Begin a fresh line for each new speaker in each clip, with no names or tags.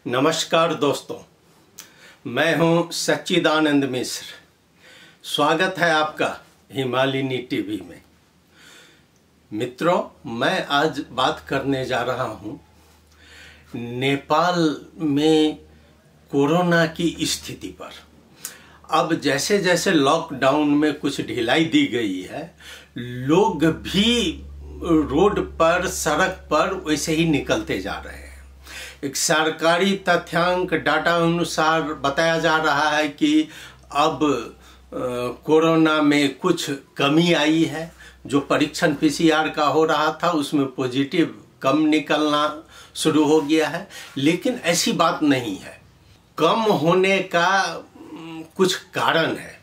नमस्कार दोस्तों, मैं हूं सच्चिदानंद मिश्र। स्वागत है आपका हिमालयनी टीवी में। मित्रों, मैं आज बात करने जा रहा हूं नेपाल में कोरोना की स्थिति पर। अब जैसे जैसे लॉकडाउन में कुछ ढिलाई दी गई है, लोग भी रोड पर, सड़क पर वैसे ही निकलते जा रहे हैं। एक सरकारी तथ्यांक डाटा अनुसार बताया जा रहा है कि अब कोरोना में कुछ कमी आई है। जो परीक्षण पीसीआर का हो रहा था उसमें पॉजिटिव कम निकलना शुरू हो गया है, लेकिन ऐसी बात नहीं है। कम होने का कुछ कारण है,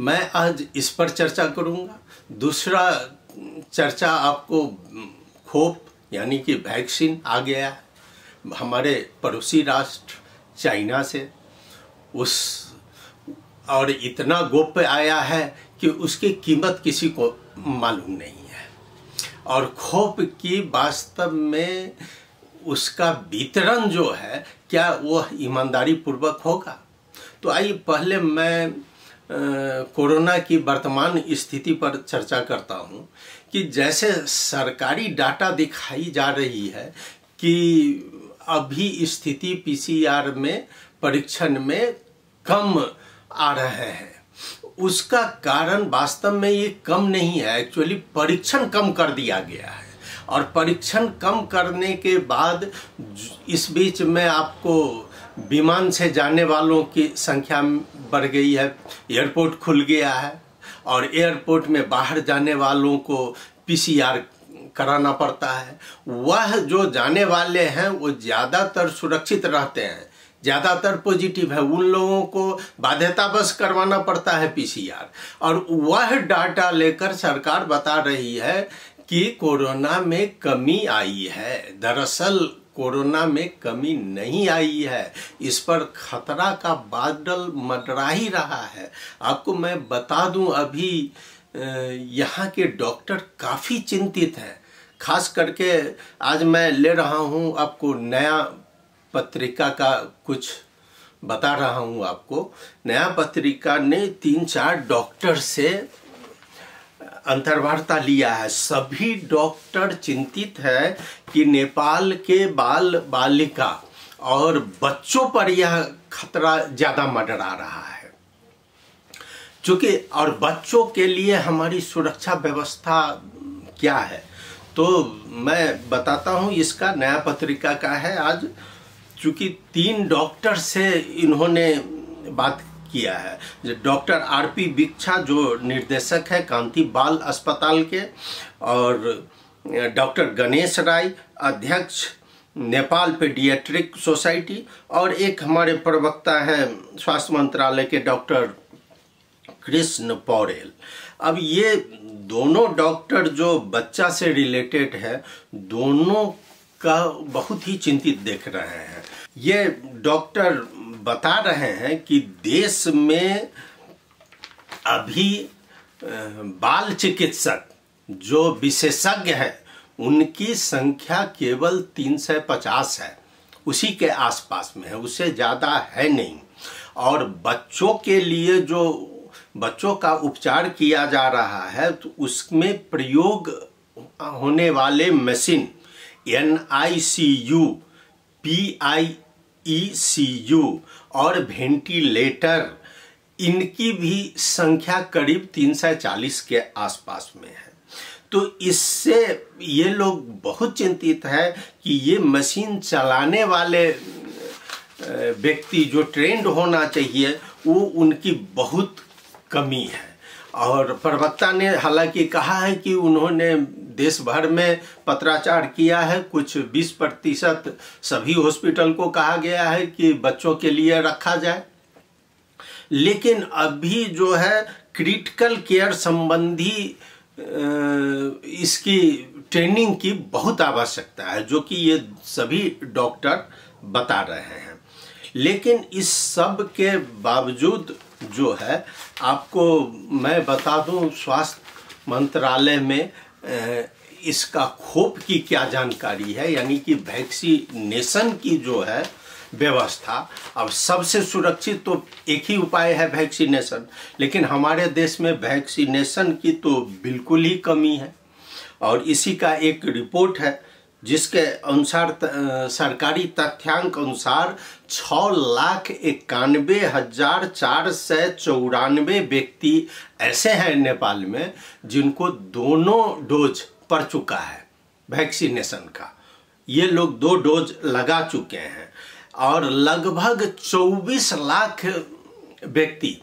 मैं आज इस पर चर्चा करूंगा। दूसरा चर्चा आपको खोप यानी कि वैक्सीन आ गया है हमारे पड़ोसी राष्ट्र चाइना से, और इतना गोप्य आया है कि उसकी कीमत किसी को मालूम नहीं है। और खोप की वास्तव में उसका वितरण जो है, क्या वह ईमानदारी पूर्वक होगा? तो आइए पहले मैं कोरोना की वर्तमान स्थिति पर चर्चा करता हूं कि जैसे सरकारी डाटा दिखाई जा रही है कि अभी स्थिति पीसीआर में, परीक्षण में कम आ रहे हैं। उसका कारण वास्तव में ये कम नहीं है, एक्चुअली परीक्षण कम कर दिया गया है। और परीक्षण कम करने के बाद इस बीच में आपको विमान से जाने वालों की संख्या बढ़ गई है, एयरपोर्ट खुल गया है और एयरपोर्ट में बाहर जाने वालों को पीसीआर कराना पड़ता है। वह जो जाने वाले हैं वो ज़्यादातर सुरक्षित रहते हैं, ज़्यादातर पॉजिटिव है, उन लोगों को बाध्यतावश करवाना पड़ता है पीसीआर। और वह डाटा लेकर सरकार बता रही है कि कोरोना में कमी आई है। दरअसल कोरोना में कमी नहीं आई है, इस पर खतरा का बादल मंडरा ही रहा है। आपको मैं बता दूं, अभी यहाँ के डॉक्टर काफ़ी चिंतित हैं। खास करके आज मैं ले रहा हूँ आपको नया पत्रिका का कुछ बता रहा हूँ आपको। नया पत्रिका ने 3-4 डॉक्टर से अंतर्वार्ता लिया है। सभी डॉक्टर चिंतित है कि नेपाल के बाल बालिका और बच्चों पर यह खतरा ज़्यादा मंडरा रहा है। चूँकि और बच्चों के लिए हमारी सुरक्षा व्यवस्था क्या है, तो मैं बताता हूँ। इसका नया पत्रिका का है आज। चूँकि 3 डॉक्टर से इन्होंने बात किया है। डॉक्टर आरपी भिक्षा जो निर्देशक है कांति बाल अस्पताल के, और डॉक्टर गणेश राय अध्यक्ष नेपाल पीडियाट्रिक सोसाइटी, और एक हमारे प्रवक्ता हैं स्वास्थ्य मंत्रालय के डॉक्टर कृष्ण पौरेल। अब ये दोनों डॉक्टर जो बच्चा से रिलेटेड है, दोनों का बहुत ही चिंतित देख रहे हैं। ये डॉक्टर बता रहे हैं कि देश में अभी बाल चिकित्सक जो विशेषज्ञ हैं उनकी संख्या केवल 350 है, उसी के आसपास में है, उससे ज़्यादा है नहीं। और बच्चों के लिए जो बच्चों का उपचार किया जा रहा है, तो उसमें प्रयोग होने वाले मशीन NICU, PIECU और वेंटिलेटर, इनकी भी संख्या करीब 340 के आसपास में है। तो इससे ये लोग बहुत चिंतित है कि ये मशीन चलाने वाले व्यक्ति जो ट्रेंड होना चाहिए, वो उनकी बहुत कमी है। और प्रवक्ता ने हालांकि कहा है कि उन्होंने देश भर में पत्राचार किया है। कुछ 20% सभी हॉस्पिटल को कहा गया है कि बच्चों के लिए रखा जाए, लेकिन अभी जो है क्रिटिकल केयर संबंधी इसकी ट्रेनिंग की बहुत आवश्यकता है, जो कि ये सभी डॉक्टर बता रहे हैं। लेकिन इस सब के बावजूद जो है, आपको मैं बता दूं, स्वास्थ्य मंत्रालय में इसका खोप की क्या जानकारी है, यानी कि वैक्सीनेशन की जो है व्यवस्था। अब सबसे सुरक्षित तो एक ही उपाय है वैक्सीनेशन, लेकिन हमारे देश में वैक्सीनेशन की तो बिल्कुल ही कमी है। और इसी का एक रिपोर्ट है जिसके अनुसार सरकारी तथ्यांक अनुसार 6,91,494 व्यक्ति ऐसे हैं नेपाल में जिनको दोनों डोज पड़ चुका है वैक्सीनेशन का। ये लोग 2 डोज लगा चुके हैं और लगभग 24 लाख व्यक्ति,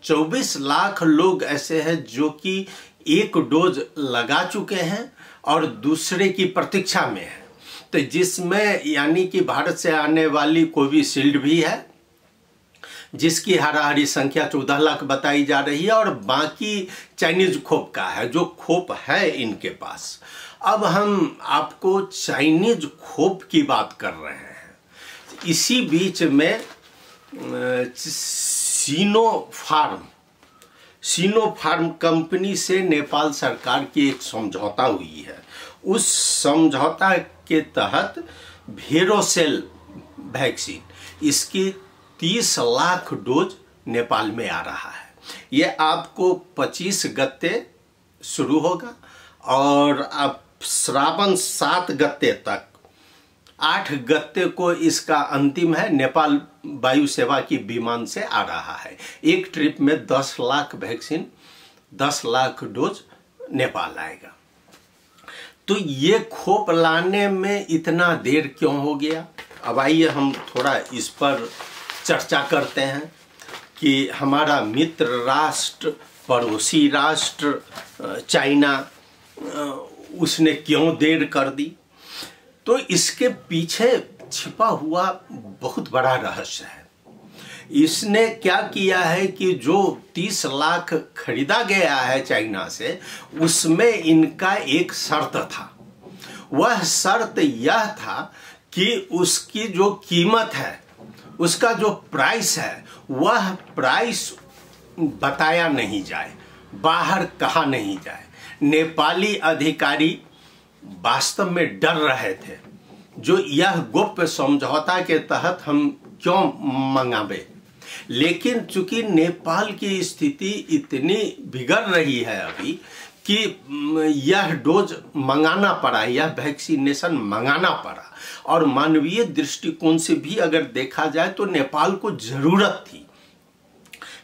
24 लाख लोग ऐसे हैं जो कि 1 डोज लगा चुके हैं और दूसरे की प्रतीक्षा में है। तो जिसमें यानी कि भारत से आने वाली कोविशील्ड भी है जिसकी हाराहारी संख्या 14 लाख बताई जा रही है, और बाकी चाइनीज खोप का है जो खोप है इनके पास। अब हम आपको चाइनीज खोप की बात कर रहे हैं। इसी बीच में सिनोफार्म कंपनी से नेपाल सरकार की एक समझौता हुई है। उस समझौता के तहत वेरोसेल वैक्सीन, इसकी 30 लाख डोज नेपाल में आ रहा है। ये आपको 25 गते शुरू होगा और अब श्रावण 7 गते तक, 8 गते को इसका अंतिम है। नेपाल वायु सेवा की विमान से आ रहा है। एक ट्रिप में 10 लाख वैक्सीन, 10 लाख डोज नेपाल आएगा। तो ये खोप लाने में इतना देर क्यों हो गया? अब आइए हम थोड़ा इस पर चर्चा करते हैं कि हमारा मित्र राष्ट्र, पड़ोसी राष्ट्र चाइना, उसने क्यों देर कर दी। तो इसके पीछे छिपा हुआ बहुत बड़ा रहस्य है। इसने क्या किया है कि जो 30 लाख खरीदा गया है चाइना से, उसमें इनका एक शर्त था। वह शर्त यह था कि उसकी जो कीमत है, उसका जो प्राइस है, वह प्राइस बताया नहीं जाए, बाहर कहा नहीं जाए। नेपाली अधिकारी वास्तव में डर रहे थे जो यह गोप्य समझौता के तहत हम क्यों मंगावे। लेकिन चूंकि नेपाल की स्थिति इतनी बिगड़ रही है अभी कि यह डोज मंगाना पड़ा, यह वैक्सीनेशन मंगाना पड़ा, और मानवीय दृष्टिकोण से भी अगर देखा जाए तो नेपाल को जरूरत थी।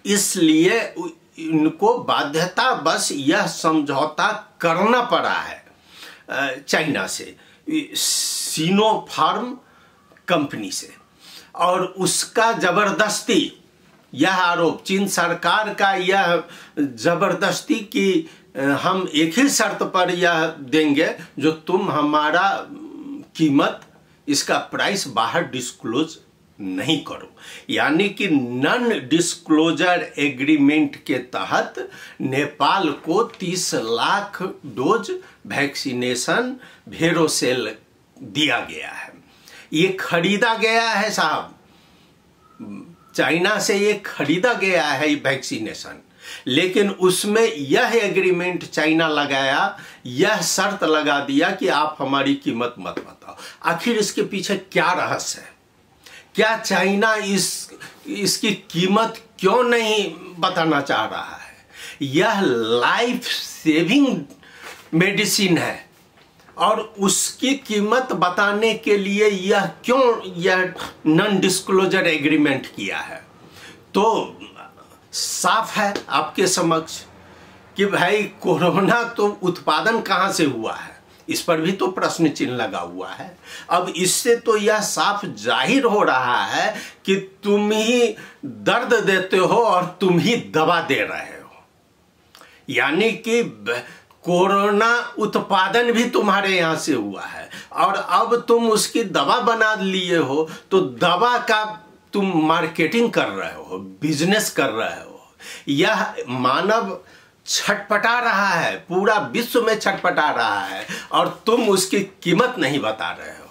इसलिए इनको बाध्यता बस यह समझौता करना पड़ा है चाइना से, सिनोफार्म कंपनी से। और उसका जबरदस्ती, यह आरोप चीन सरकार का यह जबरदस्ती कि हम एक ही शर्त पर यह देंगे जो तुम हमारा कीमत, इसका प्राइस बाहर डिस्क्लोज नहीं करो। यानी कि नॉन डिस्क्लोजर एग्रीमेंट के तहत नेपाल को 30 लाख डोज वैक्सीनेशन वेरोसेल दिया गया है। ये खरीदा गया है साहब, चाइना से ये खरीदा गया है वैक्सीनेशन। लेकिन उसमें यह एग्रीमेंट चाइना लगाया, यह शर्त लगा दिया कि आप हमारी कीमत मत बताओ। आखिर इसके पीछे क्या रहस्य है? क्या चाइना इसकी कीमत क्यों नहीं बताना चाह रहा है? यह लाइफ सेविंग मेडिसिन है और उसकी कीमत बताने के लिए यह क्यों यह नॉन डिस्क्लोजर एग्रीमेंट किया है? तो साफ है आपके समक्ष कि भाई कोरोना तो उत्पादन कहाँ से हुआ है, इस पर भी तो प्रश्न चिन्ह लगा हुआ है। अब इससे तो यह साफ जाहिर हो रहा है कि तुम ही दर्द देते हो और तुम ही दवा दे रहे हो। यानी कि कोरोना उत्पादन भी तुम्हारे यहाँ से हुआ है और अब तुम उसकी दवा बना लिए हो, तो दवा का तुम मार्केटिंग कर रहे हो, बिजनेस कर रहे हो। यह मानव छटपटा रहा है, पूरा विश्व में छटपटा रहा है और तुम उसकी कीमत नहीं बता रहे हो।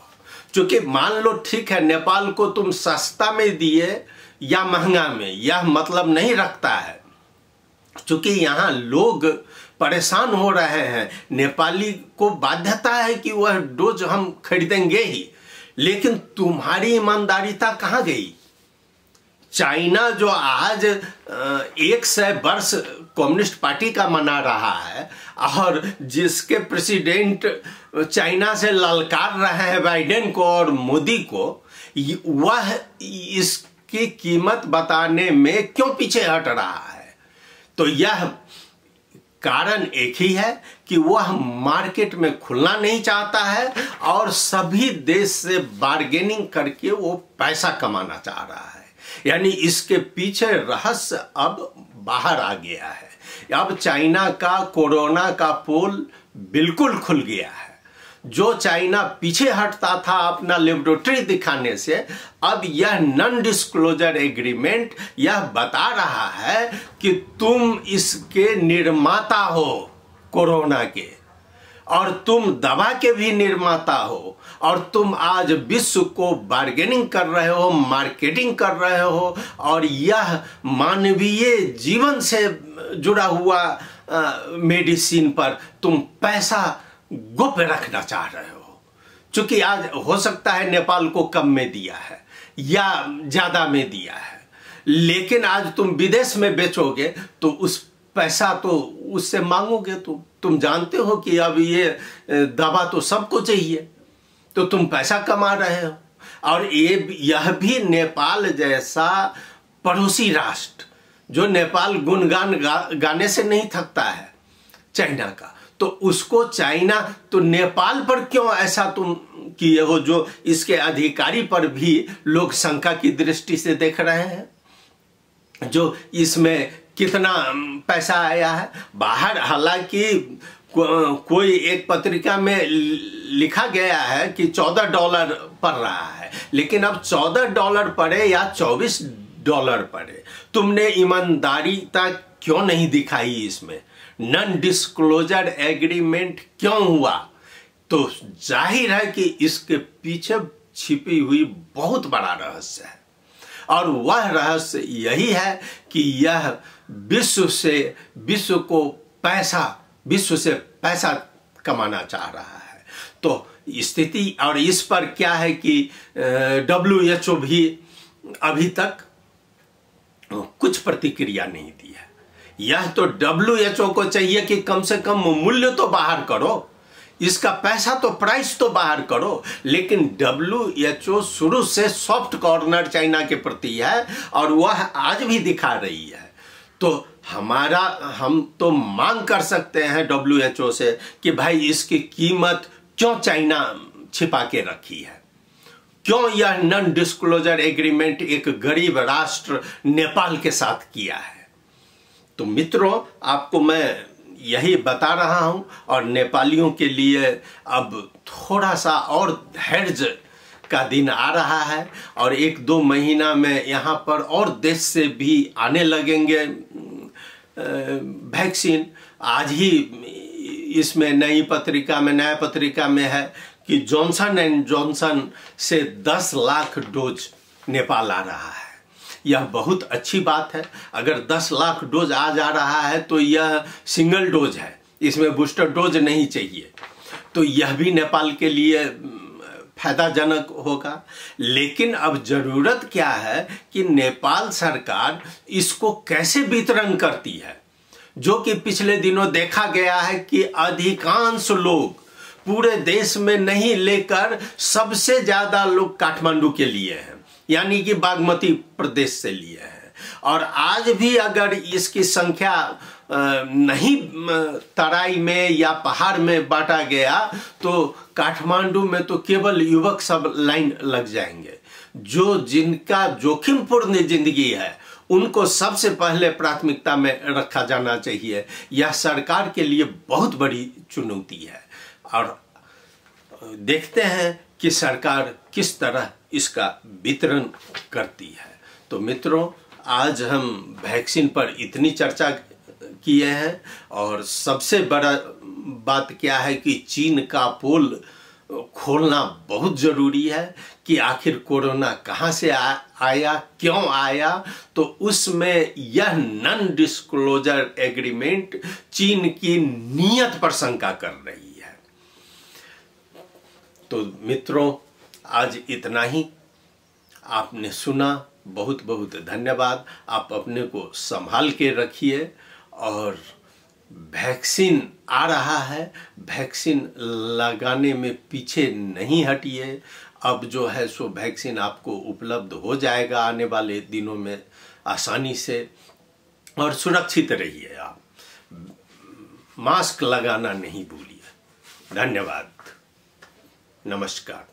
क्योंकि मान लो ठीक है, नेपाल को तुम सस्ता में दिए या महंगा में, यह मतलब नहीं रखता है। क्योंकि यहाँ लोग परेशान हो रहे हैं, नेपाली को बाध्यता है कि वह डोज हम खरीदेंगे ही। लेकिन तुम्हारी ईमानदारीता कहाँ गई? चाइना जो आज 100 वर्ष कम्युनिस्ट पार्टी का मना रहा है और जिसके प्रेसिडेंट चाइना से ललकार रहे हैं बाइडेन को और मोदी को, वह इसकी कीमत बताने में क्यों पीछे हट रहा है? तो यह कारण एक ही है कि वह मार्केट में खुलना नहीं चाहता है और सभी देश से बार्गेनिंग करके वो पैसा कमाना चाह रहा है। यानी इसके पीछे रहस्य अब बाहर आ गया है। अब चाइना का कोरोना का पोल बिल्कुल खुल गया है। जो चाइना पीछे हटता था अपना लेबोरेटरी दिखाने से, अब यह नॉन डिस्क्लोजर एग्रीमेंट यह बता रहा है कि तुम इसके निर्माता हो कोरोना के, और तुम दवा के भी निर्माता हो, और तुम आज विश्व को बार्गेनिंग कर रहे हो, मार्केटिंग कर रहे हो, और यह मानवीय जीवन से जुड़ा हुआ मेडिसिन पर तुम पैसा गुप्त रखना चाह रहे हो। चूंकि आज हो सकता है नेपाल को कम में दिया है या ज्यादा में दिया है, लेकिन आज तुम विदेश में बेचोगे तो उस पैसा तो उससे मांगोगे। तुम जानते हो कि अब ये दवा तो सबको चाहिए, तो तुम पैसा कमा रहे हो। और यह भी नेपाल जैसा पड़ोसी राष्ट्र, जो नेपाल गुणगान गाने से नहीं थकता है चाइना का, तो उसको चाइना तो नेपाल पर क्यों ऐसा तुम किए हो, जो इसके अधिकारी पर भी लोग शंका की दृष्टि से देख रहे हैं, जो इसमें कितना पैसा आया है बाहर। हालांकि कोई एक पत्रिका में लिखा गया है कि $14 पड़ रहा है, लेकिन अब $14 पड़े या $24 पड़े, तुमने ईमानदारीता क्यों नहीं दिखाई? इसमें नॉन डिस्क्लोजर एग्रीमेंट क्यों हुआ? तो जाहिर है कि इसके पीछे छिपी हुई बहुत बड़ा रहस्य है, और वह रहस्य यही है कि यह विश्व से पैसा कमाना चाह रहा है। तो स्थिति और इस पर क्या है कि WHO भी अभी तक कुछ प्रतिक्रिया नहीं दी है। यह तो WHO को चाहिए कि कम से कम मूल्य तो बाहर करो, इसका पैसा तो प्राइस तो बाहर करो, लेकिन WHO शुरू से सॉफ्ट कॉर्नर चाइना के प्रति है और वह आज भी दिखा रही है। तो हम तो मांग कर सकते हैं WHO से कि भाई इसकी कीमत क्यों चाइना छिपा के रखी है, क्यों यह नॉन डिस्क्लोजर एग्रीमेंट एक गरीब राष्ट्र नेपाल के साथ किया है। तो मित्रों, आपको मैं यही बता रहा हूं, और नेपालियों के लिए अब थोड़ा सा और धैर्य का दिन आ रहा है, और 1-2 महीना में यहाँ पर और देश से भी आने लगेंगे वैक्सीन। आज ही इसमें नया पत्रिका में है कि जॉनसन से 10 लाख डोज नेपाल आ रहा है। यह बहुत अच्छी बात है। अगर 10 लाख डोज आ जा रहा है तो यह सिंगल डोज है, इसमें बूस्टर डोज नहीं चाहिए, तो यह भी नेपाल के लिए फायदाजनक होगा। लेकिन अब जरूरत क्या है कि नेपाल सरकार इसको कैसे वितरण करती है, जो कि पिछले दिनों देखा गया है कि अधिकांश लोग पूरे देश में नहीं लेकर सबसे ज्यादा लोग काठमांडू के लिए हैं, यानी कि बागमती प्रदेश से लिए हैं। और आज भी अगर इसकी संख्या नहीं तराई में या पहाड़ में बांटा गया तो काठमांडू में तो केवल युवक सब लाइन लग जाएंगे। जिनका जोखिमपूर्ण जिंदगी है उनको सबसे पहले प्राथमिकता में रखा जाना चाहिए। यह सरकार के लिए बहुत बड़ी चुनौती है, और देखते हैं कि सरकार किस तरह इसका वितरण करती है। तो मित्रों, आज हम वैक्सीन पर इतनी चर्चा किए हैं, और सबसे बड़ा बात क्या है कि चीन का पोल खोलना बहुत जरूरी है कि आखिर कोरोना कहां से आया, क्यों आया। तो उसमें यह नॉन डिस्क्लोजर एग्रीमेंट चीन की नीयत पर शंका कर रही है। तो मित्रों, आज इतना ही। आपने सुना, बहुत बहुत धन्यवाद। आप अपने को संभाल के रखिए और वैक्सीन आ रहा है, वैक्सीन लगाने में पीछे नहीं हटिए। अब जो है सो वैक्सीन आपको उपलब्ध हो जाएगा आने वाले दिनों में आसानी से, और सुरक्षित रहिए। आप मास्क लगाना नहीं भूलिए। धन्यवाद, नमस्कार।